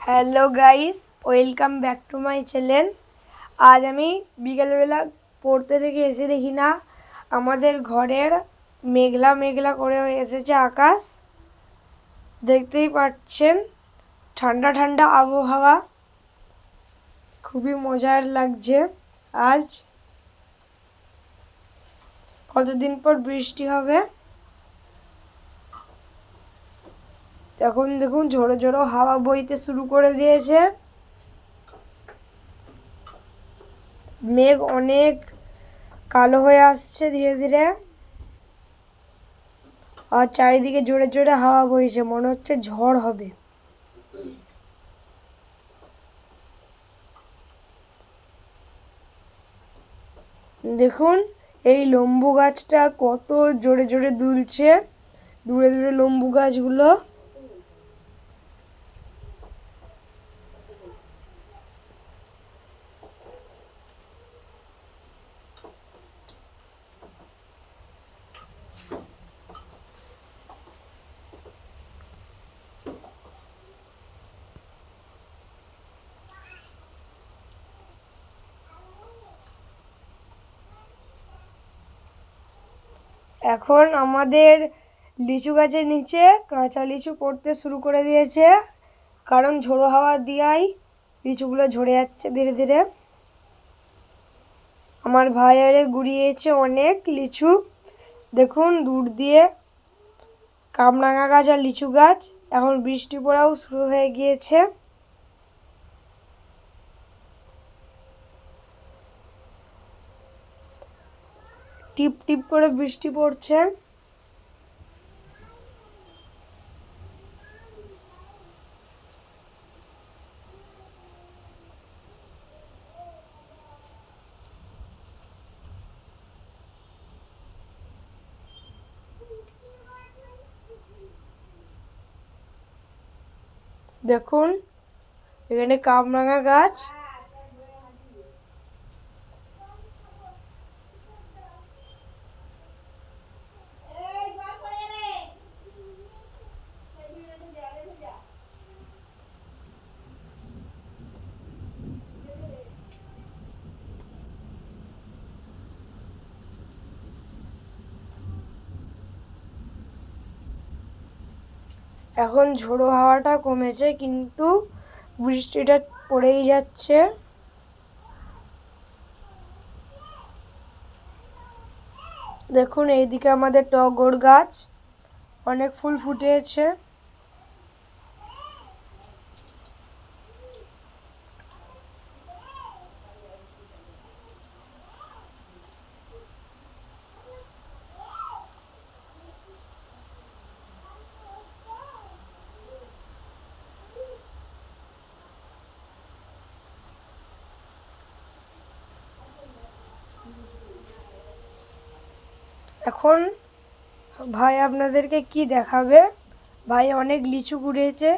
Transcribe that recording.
Hello guys, welcome back to my channel. আজ আমি বিকেলবেলা পড়তে থেকে এসে দেখি না আমাদের ঘরের মেঘলা মেঘলা করে এসেছে আকাশ। দেখতেই পাচ্ছেন, ঠান্ডা ঠান্ডা আবহাওয়া, খুবই মজার লাগছে। আজ কতদিন পর বৃষ্টি হবে। এখন দেখুন ঝোড়ো ঝোড়ো হাওয়া বইতে শুরু করে দিয়েছে। মেঘ অনেক কালো হয়ে আসছে ধীরে ধীরে, আর চারিদিকে জোরে জোরে হাওয়া বইছে, মনে হচ্ছে ঝড় হবে। দেখুন এই লম্বু গাছটা কত জোরে জোরে দুলছে, দূরে দূরে লম্বু গাছগুলো। এখন আমাদের লিচু গাছের নিচে কাঁচা লিচু পড়তে শুরু করে দিয়েছে, কারণ ঝোড়ো হাওয়া দিয়াই লিচুগুলো ঝরে যাচ্ছে ধীরে ধীরে। আমার ভাই আরে গুড়িয়েছে অনেক লিচু। দেখুন দূর দিয়ে কামরাঙা গাছ আর লিচু গাছ। এখন বৃষ্টি পড়াও শুরু হয়ে গিয়েছে। টিপ টিপ করে বৃষ্টি পড়ছে। দেখুন এখানে কামরাঙা গাছ। এখন ঝোড়ো হাওয়াটা কমেছে, কিন্তু বৃষ্টিটা পড়েই যাচ্ছে। দেখুন এইদিকে আমাদের টগর গাছ, অনেক ফুল ফুটেছে। এখন ভাই আপনাদেরকে কি দেখাবে। ভাই অনেক লিচু কুড়িয়েছে।